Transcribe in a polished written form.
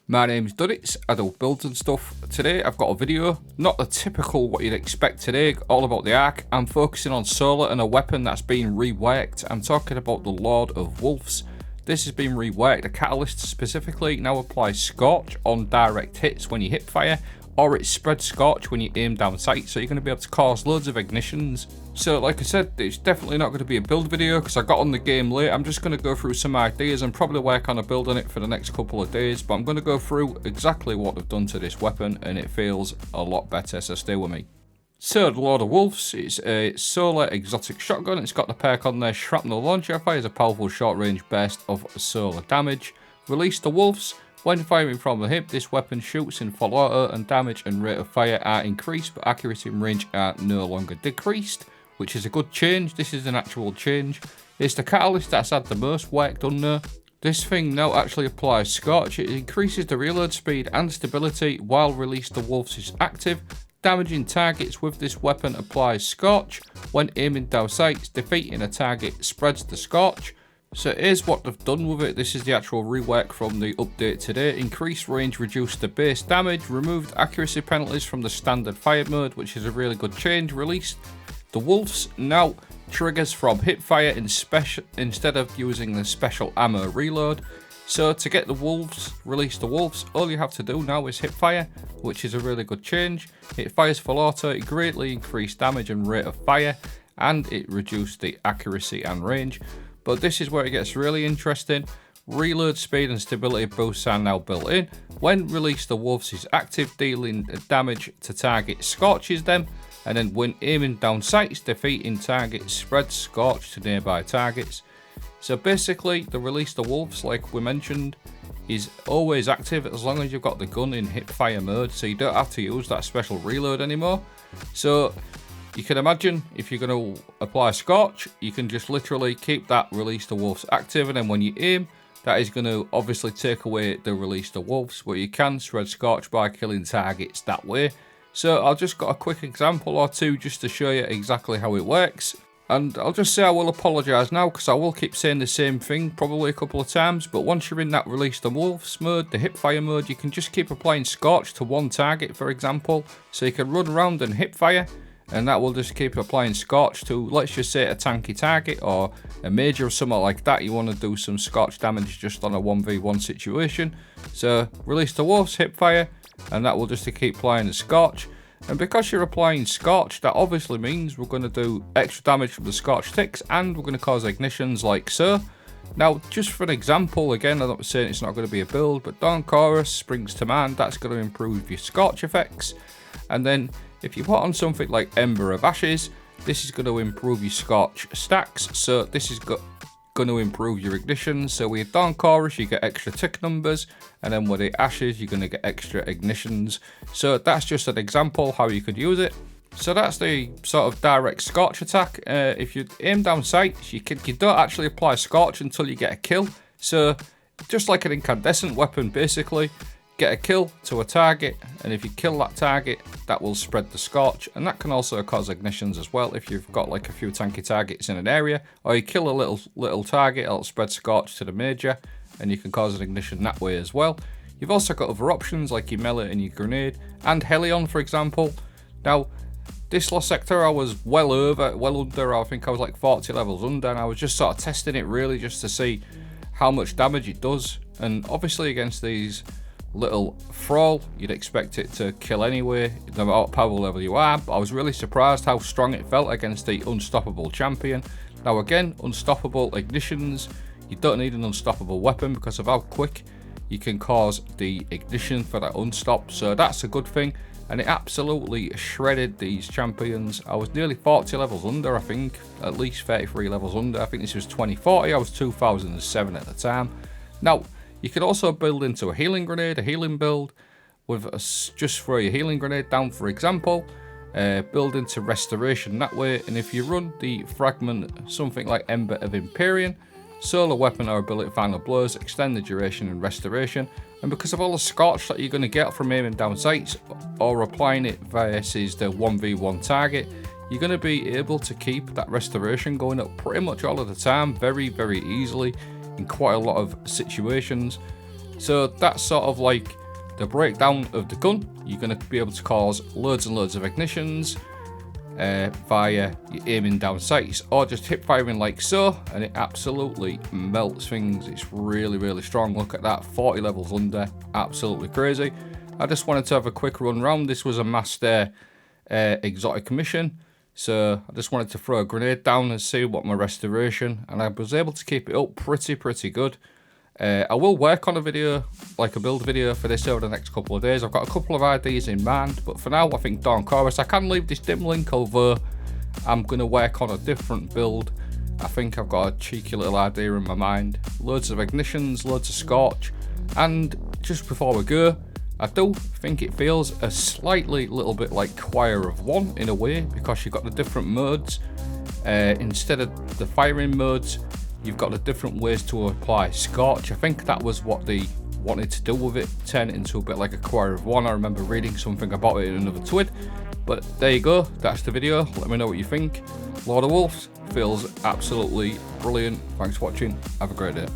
My name's Duddits, I do builds and stuff. Today I've got a video, not the typical what you'd expect today, all about the arc. I'm focusing on solar and a weapon that's been reworked. I'm talking about the Lord of Wolves. This has been reworked. The catalyst specifically now applies Scorch on direct hits when you hip fire, or it spreads Scorch when you aim down sight, so you're going to be able to cause loads of ignitions. So like I said, it's definitely not going to be a build video because I got on the game late. I'm just going to go through some ideas and probably work on a build on it for the next couple of days, but I'm going to go through exactly what they've done to this weapon and it feels a lot better, so stay with me. So the Lord of Wolves is a solar exotic shotgun. It's got the perk on there, Shrapnel Launcher, fires a powerful short range burst of solar damage. Release the Wolves. When firing from the hip, this weapon shoots in full auto and damage and rate of fire are increased, but accuracy and range are no longer decreased, which is a good change. This is an actual change. It's the catalyst that's had the most work done there. This thing now actually applies Scorch. It increases the reload speed and stability while Release the Wolves is active. Damaging targets with this weapon applies Scorch. When aiming down sights, defeating a target spreads the Scorch. So here's what they've done with it. This is the actual rework from the update today. Increased range, reduced the base damage, removed accuracy penalties from the standard fire mode, which is a really good change. Released the Wolves now triggers from hip fire instead of using the special ammo reload. So to get the Wolves, Release the Wolves, all you have to do now is hip fire, which is a really good change. It fires full auto, it greatly increased damage and rate of fire, and it reduced the accuracy and range. But this is where it gets really interesting. Reload speed and stability boosts are now built in. When Release the Wolves is active, dealing damage to target scorches them. And then when aiming down sights, defeating targets spreads Scorch to nearby targets. So basically, the Release the Wolves, like we mentioned, is always active as long as you've got the gun in hip fire mode. So you don't have to use that special reload anymore. So you can imagine if you're going to apply Scorch, you can just literally keep that Release the Wolves active, and then when you aim, that is going to obviously take away the Release the Wolves, but you can spread Scorch by killing targets that way. So I've just got a quick example or two just to show you exactly how it works. And I'll just say I will apologise now because I will keep saying the same thing probably a couple of times, but once you're in that Release the Wolves mode, the hip fire mode, you can just keep applying Scorch to one target, for example. So you can run around and hip fire, and that will just keep applying Scorch to, let's just say, a tanky target or a major or something like that. You want to do some Scorch damage just on a 1v1 situation. So Release the Wolves, hip fire, and that will just keep applying the Scorch. And because you're applying Scorch, that obviously means we're going to do extra damage from the Scorch ticks, and we're going to cause ignitions like so. Now, just for an example, again, I'm not saying it's not going to be a build, but Dawn Chorus springs to mind, that's going to improve your Scorch effects. And then if you put on something like Ember of Ashes, this is going to improve your Scorch stacks. So this is going to improve your ignition. So with Dawn Chorus, you get extra tick numbers, and then with the Ashes, you're going to get extra ignitions. So that's just an example how you could use it. So that's the sort of direct Scorch attack. If you aim down sights, you don't actually apply Scorch until you get a kill. So just like an incandescent weapon, basically. Get a kill to a target, and if you kill that target, that will spread the Scorch, and that can also cause ignitions as well if you've got like a few tanky targets in an area, or you kill a little target, it'll spread Scorch to the major, and you can cause an ignition that way as well. You've also got other options like your melee and your grenade, and Helion, for example. Now, this last sector I was well under, I think I was like 40 levels under, and I was just sort of testing it really just to see how much damage it does, and obviously against these little thrall, you'd expect it to kill anyway, no matter what power level you are, but I was really surprised how strong it felt against the unstoppable champion. Now again, unstoppable ignitions, you don't need an unstoppable weapon because of how quick you can cause the ignition for that unstop, so that's a good thing, and it absolutely shredded these champions. I was nearly 40 levels under, I think, at least 33 levels under. I think this was 2040, I was 2007 at the time. Now, you can also build into a healing grenade, a healing build, with just throw your healing grenade down, for example. Build into restoration that way, and if you run the fragment, something like Ember of Empyrean, solar weapon or ability final blows, extend the duration and restoration. And because of all the Scorch that you're going to get from aiming down sights or applying it versus the 1v1 target, you're going to be able to keep that restoration going up pretty much all of the time, very, very easily in quite a lot of situations. So that's sort of like the breakdown of the gun. You're going to be able to cause loads and loads of ignitions via your aiming down sights, or just hip firing like so, and it absolutely melts things. It's really, really strong. Look at that, 40 levels under, absolutely crazy. I just wanted to have a quick run round. This was a master exotic mission, so I just wanted to throw a grenade down and see what my restoration, and I was able to keep it up pretty good. I will work on a video, like a build video for this over the next couple of days. I've got a couple of ideas in mind, but for now I think Dawn Chorus. I can leave this dim link, although I'm going to work on a different build. I think I've got a cheeky little idea in my mind. Loads of ignitions, loads of Scorch, and just before we go, I do think it feels a slightly little bit like Choir of One in a way, because you've got the different modes. Instead of the firing modes, you've got the different ways to apply Scorch. I think that was what they wanted to do with it, turn it into a bit like a Choir of One. I remember reading something about it in another tweet. But there you go, that's the video. Let me know what you think. Lord of Wolves feels absolutely brilliant. Thanks for watching. Have a great day.